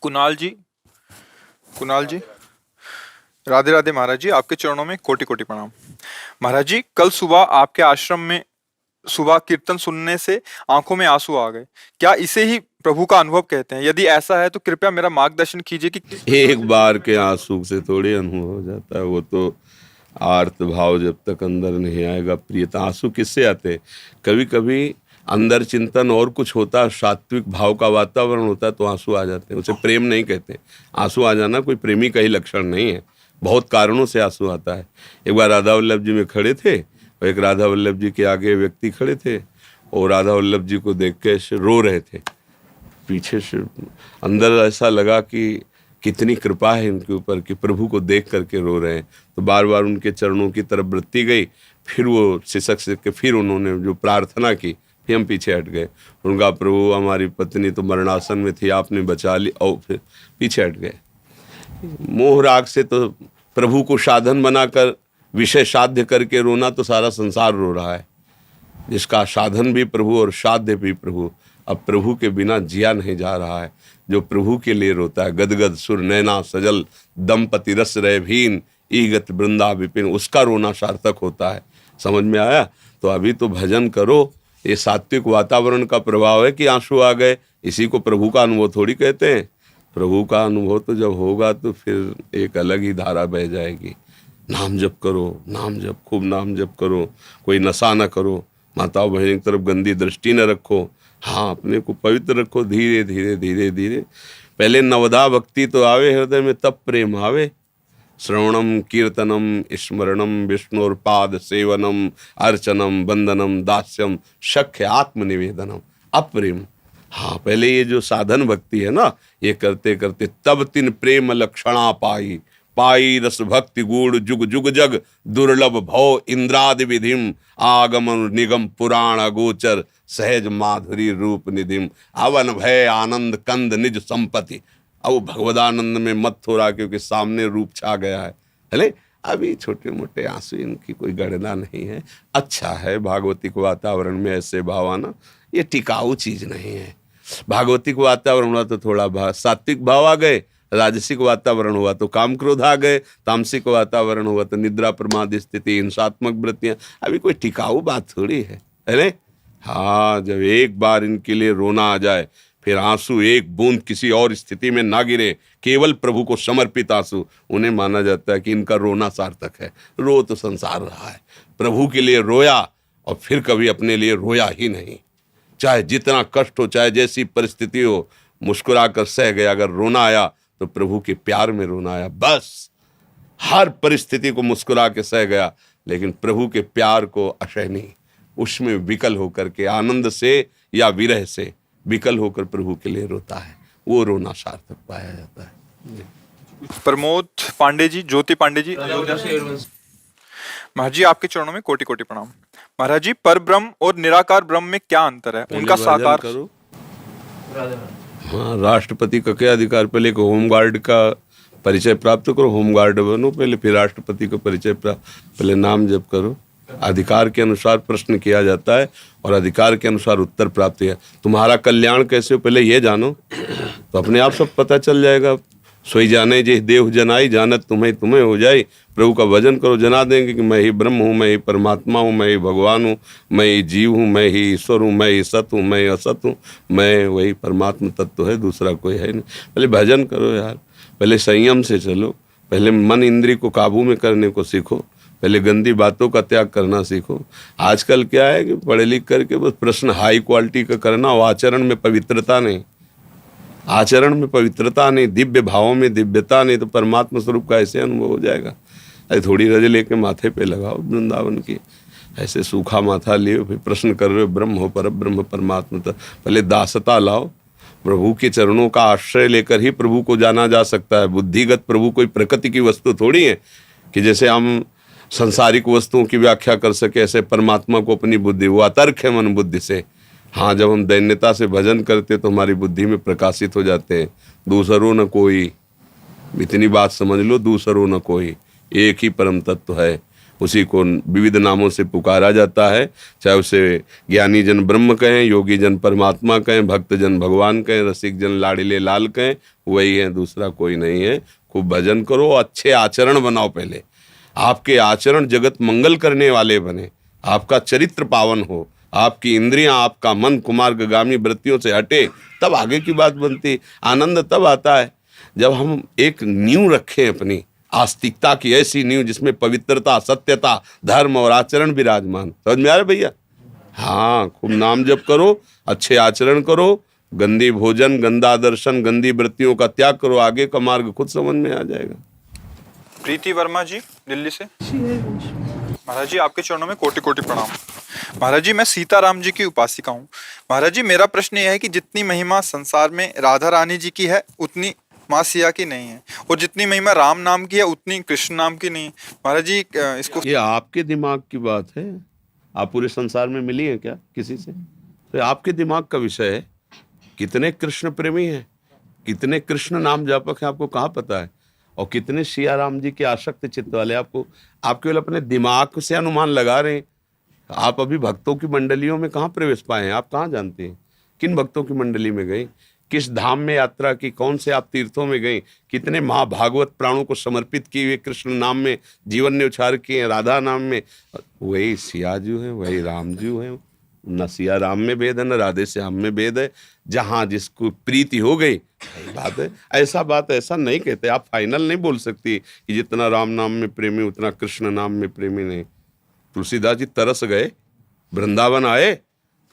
कुणाल जी। कुणाल जी, राधे राधे महाराज जी, आपके चरणों में कोटि कोटि प्रणाम। महाराज जी, कल सुबह आपके आश्रम में सुबह कीर्तन सुनने से आंखों में आंसू आ गए। क्या इसे ही प्रभु का अनुभव कहते हैं? यदि ऐसा है तो कृपया मेरा मार्गदर्शन कीजिए कि किस प्रकार एक से बार के आंसू से थोड़ी अनुभव हो जाता है। वो तो आर्त भाव जब तक अंदर नहीं आएगा प्रियता। आंसू किससे आते? कभी कभी अंदर चिंतन और कुछ होता है, सात्विक भाव का वातावरण होता है तो आंसू आ जाते हैं। उसे प्रेम नहीं कहते। आंसू आ जाना कोई प्रेमी का ही लक्षण नहीं है, बहुत कारणों से आंसू आता है। एक बार राधा वल्लभ जी में खड़े थे और एक राधा वल्लभ जी के आगे व्यक्ति खड़े थे और राधा वल्लभ जी को देख के रो रहे थे। पीछे से अंदर ऐसा लगा कि कितनी कृपा है इनके ऊपर कि प्रभु को देख करके रो रहे हैं। तो बार बार उनके चरणों की तरफ वृत्ति गई। फिर वो सिसक के फिर उन्होंने जो प्रार्थना की, फिर हम पीछे हट गए। उनका प्रभु हमारी पत्नी तो मरणासन में थी, आपने बचा ली, और फिर पीछे हट गए। मोह राग से तो प्रभु को साधन बनाकर विषय साध्य करके रोना तो सारा संसार रो रहा है, जिसका साधन भी प्रभु और साध्य भी प्रभु। अब प्रभु के बिना जिया नहीं जा रहा है। जो प्रभु के लिए रोता है, गदगद सुर नैना सजल दंपति रस रहे भीन ईगत वृंदा विपिन, उसका रोना सार्थक होता है। समझ में आया? तो अभी तो भजन करो। ये सात्विक वातावरण का प्रभाव है कि आंसू आ गए। इसी को प्रभु का अनुभव थोड़ी कहते हैं। प्रभु का अनुभव तो जब होगा तो फिर एक अलग ही धारा बह जाएगी। नाम जप करो, नाम जप, खूब नाम जप करो। कोई नशा न करो, माताओं बहनों की तरफ गंदी दृष्टि न रखो। हाँ, अपने को पवित्र रखो। धीरे धीरे धीरे धीरे पहले नवदा भक्ति तो आवे हृदय में, तब प्रेम आवे। श्रवणम कीर्तनम स्मरणम विष्णुर्पाद सेवनम अर्चनम वंदनम दास्यम शक्य आत्मनिवेदनम, अब प्रेम। हाँ, पहले ये जो साधन भक्ति है ना, ये करते करते तब तिन प्रेम लक्षणा पाई पाई रस भक्ति गूढ़ जुग जुग जग दुर्लभ भव इंद्रादि विधिम आगमन निगम पुराण अगोचर सहज माधुरी रूप निधिम अवन भय आनंद कंद निज संपत्ति। अब भगवदानंद में मत हो रहा क्योंकि सामने रूप छा गया है। हेले, अभी छोटे मोटे आंसू, इनकी कोई गणना नहीं है। अच्छा है भागवतिक वातावरण में ऐसे भाव आना, ये टिकाऊ चीज नहीं है। भागवतिक वातावरण हुआ तो थोड़ा सात्विक भाव आ गए, राजसिक वातावरण हुआ तो काम क्रोध आ गए, तामसिक वातावरण हुआ तो निद्रा प्रमाद स्थिति हिंसात्मक वृत्तियां। अभी कोई टिकाऊ बात थोड़ी है। अरे हाँ, जब एक बार इनके लिए रोना आ जाए, फिर आंसू एक बूंद किसी और स्थिति में ना गिरे, केवल प्रभु को समर्पित आंसू, उन्हें माना जाता है कि इनका रोना सार्थक है। रो तो संसार रहा है, प्रभु के लिए रोया और फिर कभी अपने लिए रोया ही नहीं। चाहे जितना कष्ट हो, चाहे जैसी परिस्थिति हो, मुस्कुरा कर सह गया। अगर रोना आया तो प्रभु के प्यार में रोना आया, बस। हर परिस्थिति को मुस्कुरा के सह गया, लेकिन प्रभु के प्यार को अशय नहीं, उसमें विकल होकर के, आनंद से या विरह से विकल होकर प्रभु के लिए रोता है, वो रोना सार्थक पाया जाता है। प्रमोद पांडे जी, ज्योति पांडे जी। महाराज जी, आपके चरणों में कोटि कोटि प्रणाम। महाराज जी, पर ब्रह्म और निराकार ब्रह्म में क्या अंतर है? उनका साकार करो। हाँ, राष्ट्रपति का क्या अधिकार? पहले को होमगार्ड का परिचय प्राप्त करो, होमगार्ड बनो पहले, फिर राष्ट्रपति का परिचय प्राप्त। पहले नाम जप करो। अधिकार के अनुसार प्रश्न किया जाता है और अधिकार के अनुसार उत्तर प्राप्त है। तुम्हारा कल्याण कैसे हो, पहले ये जानो, तो अपने आप सब पता चल जाएगा। सोई जाने जे देव जनाई, जानत तुम्हें तुम्हें हो जाए। प्रभु का भजन करो, जना देंगे कि मैं ही ब्रह्म हूँ, मैं ही परमात्मा हूँ, मैं ही भगवान हूँ, मैं ही जीव हूँ, मैं ही ईश्वर हूँ, मैं ही सत हूँ, मैं ही असत हूँ, मैं वही परमात्मा तत्व है, दूसरा कोई है नहीं। पहले भजन करो यार, पहले संयम से चलो, पहले मन इंद्री को काबू में करने को सीखो, पहले गंदी बातों का त्याग करना सीखो। आजकल क्या है कि पढ़े लिख करके बस प्रश्न हाई क्वालिटी का करना, और आचरण में पवित्रता नहीं, आचरण में पवित्रता नहीं, दिव्य भावों में दिव्यता नहीं, तो परमात्मा स्वरूप का ऐसे अनुभव हो जाएगा। अरे थोड़ी रज लेके माथे पे लगाओ वृंदावन की, ऐसे सूखा माथा लिए फिर प्रश्न कर रहे हो ब्रह्म हो, पर ब्रह्म परमात्मा। तो पहले दासता लाओ, प्रभु के चरणों का आश्रय लेकर ही प्रभु को जाना जा सकता है। बुद्धिगत प्रभु कोई प्रकृति की वस्तु थोड़ी है कि जैसे हम संसारिक वस्तुओं की व्याख्या कर सके, ऐसे परमात्मा को अपनी बुद्धि, वो अतर्क है मन बुद्धि से। हाँ, जब हम दैन्यता से भजन करते तो हमारी बुद्धि में प्रकाशित हो जाते हैं। दूसरों न कोई, इतनी बात समझ लो, दूसरों न कोई, एक ही परम तत्व है। उसी को विविध नामों से पुकारा जाता है, चाहे उसे ज्ञानी जन ब्रह्म कहें, योगी जन परमात्मा कहें, भक्त जन भगवान कहें, रसिक जन लाडिले लाल कहें, वही है, दूसरा कोई नहीं है। खूब भजन करो, अच्छे आचरण बनाओ, पहले आपके आचरण जगत मंगल करने वाले बने, आपका चरित्र पावन हो, आपकी इंद्रियां, आपका मन कुमार्गामी वृत्तियों से हटे, तब आगे की बात बनती। आनंद तब आता है जब हम एक नींव रखें अपनी आस्तिकता की, ऐसी नींव जिसमें पवित्रता, सत्यता, धर्म और आचरण विराजमान। समझ में आ रहा भैया? हाँ, खूब नाम जप करो, अच्छे आचरण करो, गंदी भोजन, गंदा दर्शन, गंदी वृत्तियों का त्याग करो, आगे का मार्ग खुद समझ में आ जाएगा। प्रीति वर्मा जी दिल्ली से। महाराज जी, आपके चरणों में कोटि कोटि प्रणाम। महाराज जी, मैं सीताराम जी की उपासिका हूँ। महाराज जी, मेरा प्रश्न यह है कि जितनी महिमा संसार में राधा रानी जी की है, उतनी माँ सिया की नहीं है, और जितनी महिमा राम नाम की है, उतनी कृष्ण नाम की नहीं है। महाराज जी, इसको ये आपके दिमाग की बात है। आप पूरे संसार में मिली है क्या किसी से? तो आपके दिमाग का विषय है। कितने कृष्ण प्रेमी हैं, कितने कृष्ण नाम जापक हैं, आपको कहाँ पता है? और कितने सिया राम जी के आसक्त चित्त वाले, आपको, आप केवल अपने दिमाग से अनुमान लगा रहे हैं। आप अभी भक्तों की मंडलियों में कहाँ प्रवेश पाए हैं? आप कहाँ जानते हैं? किन भक्तों की मंडली में गए? किस धाम में यात्रा की? कौन से आप तीर्थों में गए? कितने महाभागवत प्राणों को समर्पित किए हुए कृष्ण नाम में जीवन ने उछार किए हैं, राधा नाम में? वही सिया जी है, वही राम जी है। न सिया राम में भेद है, न राधे श्याम में भेद है। जहाँ जिसको प्रीति हो गई, बात है। ऐसा नहीं कहते। आप फाइनल नहीं बोल सकती कि जितना राम नाम में प्रेमी उतना कृष्ण नाम में प्रेमी नहीं। तुलसीदास जी तरस गए, वृंदावन आए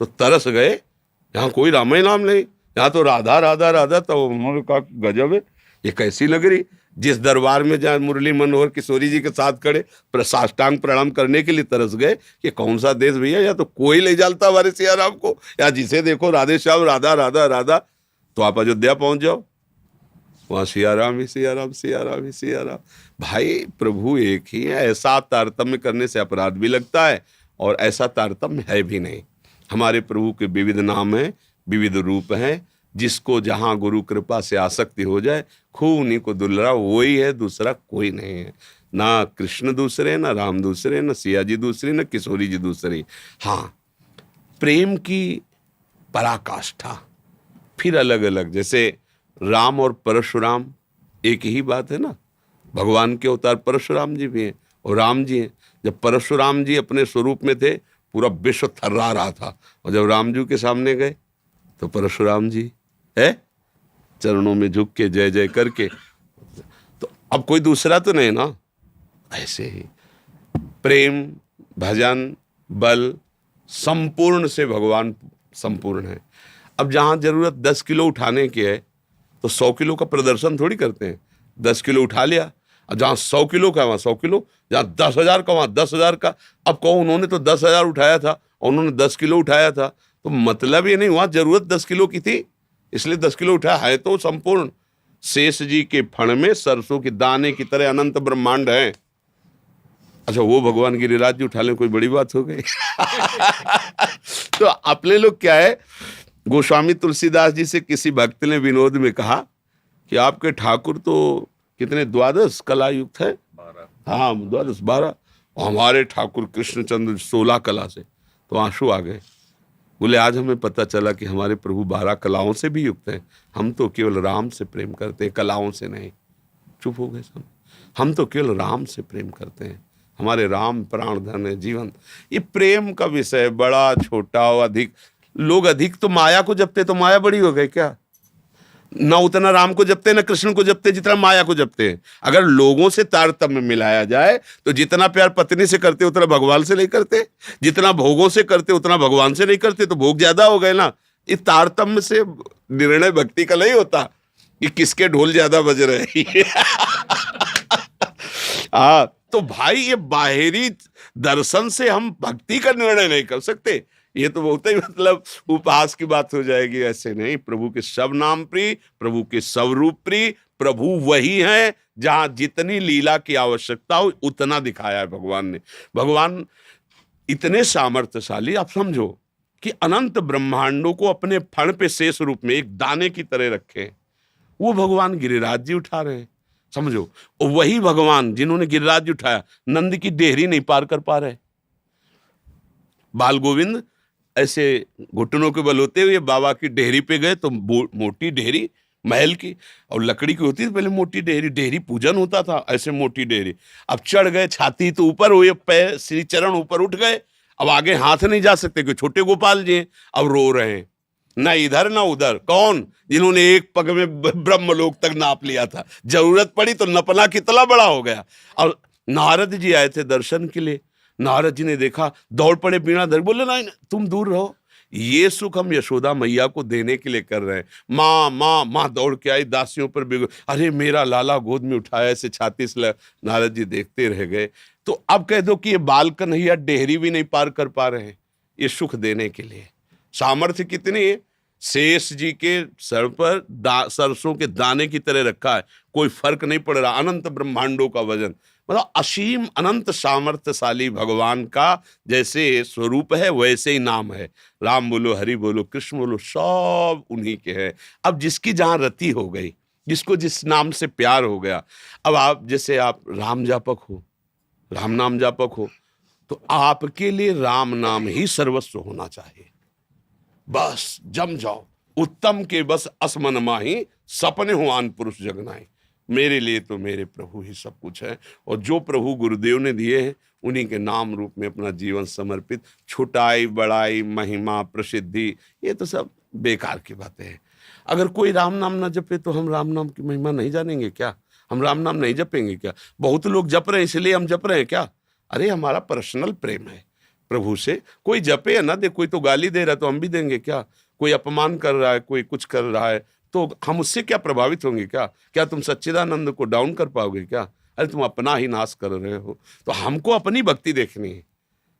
तो तरस गए। यहाँ कोई राम ही नाम नहीं, यहाँ तो राधा राधा राधा। तो उन्होंने कहा गजब है, ये कैसी लग रही। जिस दरबार में जहाँ मुरली मनोहर किशोरी जी के साथ खड़े साष्टांग प्रणाम करने के लिए तरस गए कि कौन सा देश भैया, या तो कोई ले जाता हमारे सिया राम को, या जिसे देखो राधे श्याम, राधा राधा राधा। तो आप अयोध्या पहुंच जाओ, वहाँ सिया राम ही सिया राम, सिया राम ही सिया राम। भाई प्रभु एक ही है। ऐसा तारतम्य करने से अपराध भी लगता है, और ऐसा तारतम्य है भी नहीं। हमारे प्रभु के विविध नाम हैं, विविध रूप हैं। जिसको जहाँ गुरु कृपा से आसक्ति हो जाए, खूब उन्हीं को दुलरा, वही है, दूसरा कोई नहीं है। ना कृष्ण दूसरे, ना राम दूसरे, ना सिया जी दूसरी, ना किशोरी जी दूसरी। हाँ, प्रेम की पराकाष्ठा फिर अलग अलग। जैसे राम और परशुराम एक ही बात है ना। भगवान के अवतार परशुराम जी भी हैं और राम जी हैं। जब परशुराम जी अपने स्वरूप में थे, पूरा विश्व थर्रा रहा था, और जब राम जी के सामने गए तो परशुराम जी है चरणों में झुक के जय जय करके। तो अब कोई दूसरा तो नहीं ना। ऐसे ही प्रेम, भजन, बल संपूर्ण से भगवान संपूर्ण है। अब जहाँ जरूरत 10 किलो उठाने की है तो 100 किलो का प्रदर्शन थोड़ी करते हैं। 10 किलो उठा लिया, और जहाँ 100 किलो का वहाँ 100 किलो, जहाँ 10,000 का वहाँ 10,000 का। अब कहो उन्होंने तो 10,000 उठाया था और उन्होंने 10 किलो उठाया था, तो मतलब ये नहीं वहाँ जरूरत 10 किलो की थी इसलिए 10 किलो उठाया है। तो संपूर्ण शेष जी के फण में सरसों के दाने की तरह अनंत ब्रह्मांड है। अच्छा, वो भगवान गिरिराज जी उठा ले, कोई बड़ी बात हो गई? तो अपने लोग क्या है, गोस्वामी तुलसीदास जी से किसी भक्त ने विनोद में कहा कि आपके ठाकुर तो कितने 12 कला युक्त है। 12। हाँ, 12। हमारे ठाकुर कृष्णचंद्र 16 कला से। तो आंसू आ गए। बोले आज हमें पता चला कि हमारे प्रभु 12 कलाओं से भी युक्त हैं। हम तो केवल राम से प्रेम करते हैं, कलाओं से नहीं। चुप हो गए सब। हम तो केवल राम से प्रेम करते हैं, हमारे राम प्राण धन है, जीवन। ये प्रेम का विषय बड़ा छोटा हो, अधिक लोग अधिक तो माया को जपते, तो माया बड़ी हो गई क्या? ना उतना राम को जपते, ना कृष्ण को जपते जितना माया को जपते हैं। अगर लोगों से तारतम्य मिलाया जाए तो जितना प्यार पत्नी से करते उतना भगवान से नहीं करते, जितना भोगों से करते उतना भगवान से नहीं करते, तो भोग ज्यादा हो गए ना। इस तारतम्य से निर्णय भक्ति का नहीं होता कि किसके ढोल ज्यादा बज रहे। हाँ, तो भाई ये बाहरी दर्शन से हम भक्ति का निर्णय नहीं कर सकते। ये तो बहुत ही मतलब उपहास की बात हो जाएगी। ऐसे नहीं। प्रभु के सब नाम प्रिय, प्रभु के सब रूप प्रिय। प्रभु वही है, जहां जितनी लीला की आवश्यकता हो उतना दिखाया है भगवान ने। भगवान इतने सामर्थ्यशाली, आप समझो कि अनंत ब्रह्मांडों को अपने फण पे शेष रूप में एक दाने की तरह रखे। वो भगवान गिरिराज जी उठा रहे हैं। समझो। और वही भगवान जिन्होंने गिरिराज उठाया, नंद की डेहरी नहीं पार कर पा रहे। बाल गोविंद ऐसे घुटनों के बल होते हुए बाबा की डेहरी पे गए तो मोटी डेहरी महल की, और लकड़ी की होती थी पहले मोटी डेहरी, डेहरी पूजन होता था, ऐसे मोटी डेहरी। अब चढ़ गए, छाती तो ऊपर हुई, पैर श्री चरण ऊपर उठ गए, अब आगे हाथ नहीं जा सकते क्योंकि छोटे गोपाल जी हैं। अब रो रहे हैं, ना इधर ना उधर। कौन? जिन्होंने एक पग में ब्रह्मलोक तक नाप लिया था, जरूरत पड़ी तो नपना कितना बड़ा हो गया। और नारद जी आए थे दर्शन के लिए, नारद जी ने देखा, दौड़ पड़े बीणा धर, बोले नहीं तुम दूर रहो, ये सुख हम यशोदा मैया को देने के लिए कर रहे हैं। माँ माँ माँ दौड़ के आई, दासियों पर बिगड़, अरे मेरा लाला गोद में उठाया, ऐसे छाती से नारद जी देखते रह गए। तो अब कह दो कि ये बाल कन्हैया डेहरी भी नहीं पार कर पा रहे हैं, ये सुख देने के लिए सामर्थ्य कितनी है। शेष जी के सर पर सरसों के दाने की तरह रखा है, कोई फर्क नहीं पड़ रहा, अनंत ब्रह्मांडों का वजन, मतलब असीम अनंत सामर्थ्यशाली भगवान का जैसे स्वरूप है वैसे ही नाम है। राम बोलो, हरि बोलो, कृष्ण बोलो, सब उन्हीं के हैं। अब जिसकी जहां रति हो गई, जिसको जिस नाम से प्यार हो गया, अब आप जैसे आप राम जापक हो, राम नाम जापक हो, तो आपके लिए राम नाम ही सर्वस्व होना चाहिए। बस जम जाओ, उत्तम के बस असमन माही, सपने हो आन पुरुष जगनाई। मेरे लिए तो मेरे प्रभु ही सब कुछ है, और जो प्रभु गुरुदेव ने दिए हैं उन्हीं के नाम रूप में अपना जीवन समर्पित। छुटाई बड़ाई महिमा प्रसिद्धि ये तो सब बेकार की बातें हैं। अगर कोई राम नाम ना जपे तो हम राम नाम की महिमा नहीं जानेंगे क्या? हम राम नाम नहीं जपेंगे क्या? बहुत लोग जप रहे हैं इसलिए हम जप रहे हैं क्या? अरे हमारा पर्सनल प्रेम है प्रभु से। कोई जपे या ना दे, कोई तो गाली दे रहा है तो हम भी देंगे क्या? कोई अपमान कर रहा है, कोई कुछ कर रहा है, तो हम उससे क्या प्रभावित होंगे क्या? क्या तुम सच्चिदानंद को डाउन कर पाओगे क्या? अरे तुम अपना ही नाश कर रहे हो। तो हमको अपनी भक्ति देखनी है,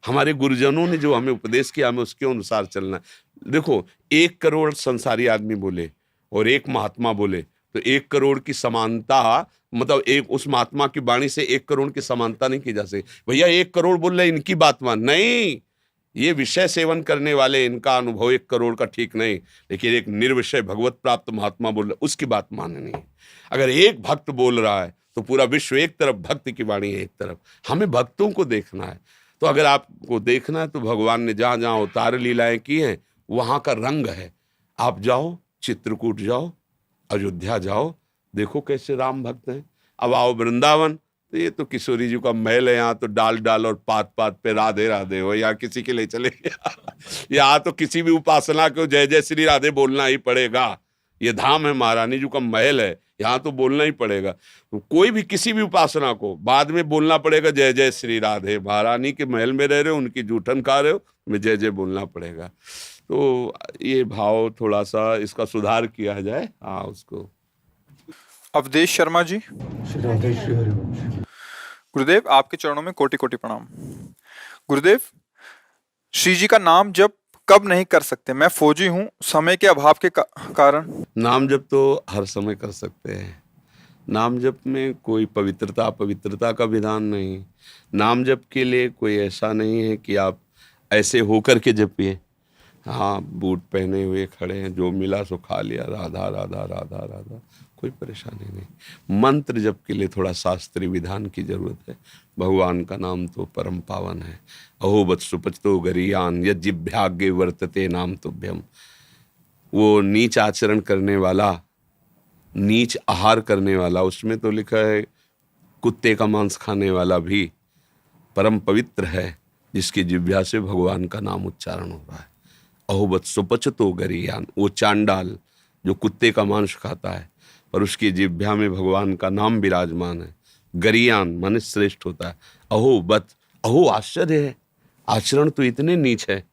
हमारे गुरुजनों ने जो हमें उपदेश किया हमें उसके अनुसार चलना है। देखो 1 करोड़ संसारी आदमी बोले और एक महात्मा बोले तो 1 करोड़ की समानता, मतलब एक उस महात्मा की वाणी से 1 करोड़ की समानता नहीं की जा सकती। भैया 1 करोड़ बोल रहे इनकी बात मान, नहीं, ये विषय सेवन करने वाले, इनका अनुभव 1 करोड़ का ठीक नहीं, लेकिन एक निर्विषय भगवत प्राप्त महात्मा बोल रहा, उसकी बात माननी है। अगर एक भक्त बोल रहा है तो पूरा विश्व एक तरफ, भक्ति की वाणी है एक तरफ, हमें भक्तों को देखना है। तो अगर आपको देखना है तो भगवान ने जहाँ जहाँ अवतार लीलाएं की हैं वहाँ का रंग है। आप जाओ, चित्रकूट जाओ, अयोध्या जाओ, देखो कैसे राम भक्त हैं। अब आओ वृंदावन, तो ये तो किशोरी जी का महल है, यहाँ तो डाल डाल और पात पात पे राधे राधे हो, यहाँ किसी के लिए चले यहाँ तो किसी भी उपासना को जय जय श्री राधे बोलना ही पड़ेगा। ये धाम है, महारानी जी का महल है, यहाँ तो बोलना ही पड़ेगा। तो कोई भी किसी भी उपासना को बाद में बोलना पड़ेगा जय जय श्री राधे। महारानी के महल में रह रहे हो, उनकी जूठन खा रहे हो, तुम्हें जय जय बोलना पड़ेगा। तो ये भाव थोड़ा सा इसका सुधार किया जाए। हाँ, उसको अवधेश शर्मा जी। गुरुदेव आपके चरणों में कोटि कोटि प्रणाम। गुरुदेव, श्री जी का नाम जप कब नहीं कर सकते? मैं फौजी हूँ, समय के अभाव के कारण। नाम जप तो हर समय कर सकते हैं। नाम जप में कोई पवित्रता का विधान नहीं। नाम जप के लिए कोई ऐसा नहीं है कि आप ऐसे होकर के जपिए। हाँ, बूट पहने हुए खड़े हैं, जो मिला सो खा लिया, राधा राधा राधा राधा, कोई परेशानी नहीं। मंत्र जप के लिए थोड़ा शास्त्रीय विधान की जरूरत है। भगवान का नाम तो परम पावन है। अहो बत सुपचतो गरीयान यज्जिभ्याग्य वर्तते नाम तुभ्यम। वो नीच आचरण करने वाला, नीच आहार करने वाला, उसमें तो लिखा है कुत्ते का मांस खाने वाला भी परम पवित्र है जिसकी जिह्वा से भगवान का नाम उच्चारण हो रहा है। अहोबत सुपचतो गरीयान, वो चांडाल जो कुत्ते का मांस खाता है पर उसकी जिह्वा में भगवान का नाम विराजमान है। गरीयान माने श्रेष्ठ होता है। अहोबत, अहो आश्चर्य है, आचरण तो इतने नीच है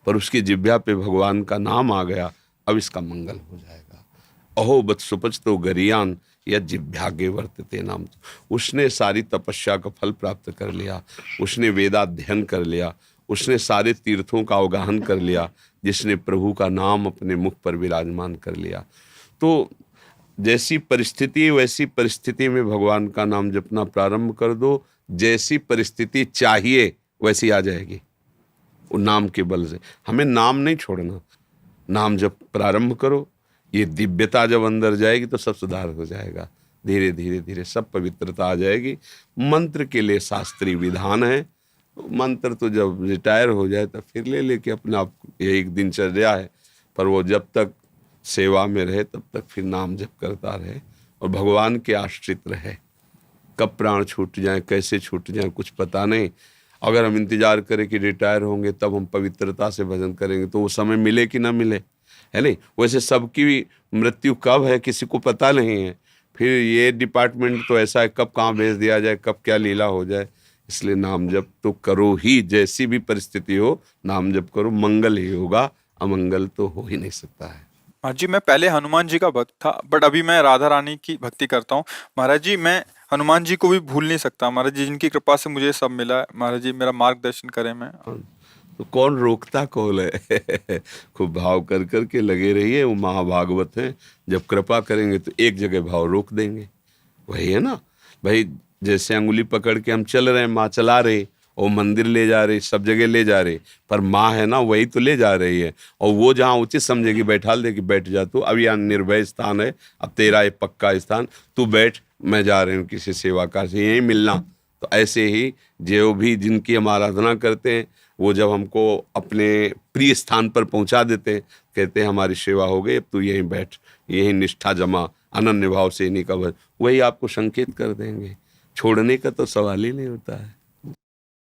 पर उसकी जिह्वा पे भगवान का नाम आ गया, अब इसका मंगल हो जाएगा। अहोबत सुपचतो गरीयान या जिह्वागे वर्तते नाम। उसने सारी तपस्या का फल प्राप्त कर लिया, उसने वेदाध्ययन कर लिया, उसने सारे तीर्थों का अवगाहन कर लिया, जिसने प्रभु का नाम अपने मुख पर विराजमान कर लिया। तो जैसी परिस्थिति वैसी परिस्थिति में भगवान का नाम जपना प्रारंभ कर दो। जैसी परिस्थिति चाहिए वैसी आ जाएगी वो नाम के बल से। हमें नाम नहीं छोड़ना, नाम जप प्रारंभ करो। ये दिव्यता जब अंदर जाएगी तो सब सुधार हो जाएगा। धीरे धीरे धीरे सब पवित्रता आ जाएगी। मंत्र के लिए शास्त्रीय विधान है, मंत्र तो जब रिटायर हो जाए तो फिर ले लेके अपने आप, ये एक दिनचर्या है, पर वो जब तक सेवा में रहे तब तक फिर नाम जप करता रहे और भगवान के आश्रित रहे। कब प्राण छूट जाए, कैसे छूट जाए, कुछ पता नहीं। अगर हम इंतजार करें कि रिटायर होंगे तब हम पवित्रता से भजन करेंगे तो वो समय मिले कि ना मिले, है नहीं। वैसे सबकी मृत्यु कब है किसी को पता नहीं है। फिर ये डिपार्टमेंट तो ऐसा है, कब कहाँ भेज दिया जाए, कब क्या लीला हो जाए। इसलिए नाम जप तो करो ही, जैसी भी परिस्थिति हो नाम जप करो, मंगल ही होगा, अमंगल तो हो ही नहीं सकता है। महाराज जी मैं पहले हनुमान जी का भक्त था, बट अभी मैं राधा रानी की भक्ति करता हूँ। महाराज जी मैं हनुमान जी को भी भूल नहीं सकता। महाराज जी जिनकी कृपा से मुझे सब मिला है, महाराज जी मेरा मार्गदर्शन करें। मैं तो कौन रोकता कौन है। खूब भाव कर कर के लगे रहिए, वो महाभागवत हैं, जब कृपा करेंगे तो एक जगह भाव रोक देंगे। वही है ना भाई, जैसे अंगुली पकड़ के हम चल रहे हैं, माँ चला रही, वो मंदिर ले जा रही, सब जगह ले जा रही, पर माँ है ना वही तो ले जा रही है। और वो जहाँ उचित समझेगी बैठा देगी, बैठ जा तू, अब यहाँ निर्भय स्थान है, अब तेरा ये पक्का स्थान, तू बैठ, मैं जा रही हूँ किसी सेवा कार्य से, यहीं मिलना। तो ऐसे ही जो भी जिनकी हम आराधना करते हैं वो जब हमको अपने प्रिय स्थान पर पहुंचा देते हैं, कहते हैं हमारी सेवा हो गई, अब तू यहीं बैठ, यहीं निष्ठा जमा, अनन्य भाव से इन्हीं का भजन, वही आपको संकेत कर देंगे। छोड़ने का तो सवाल ही नहीं होता है।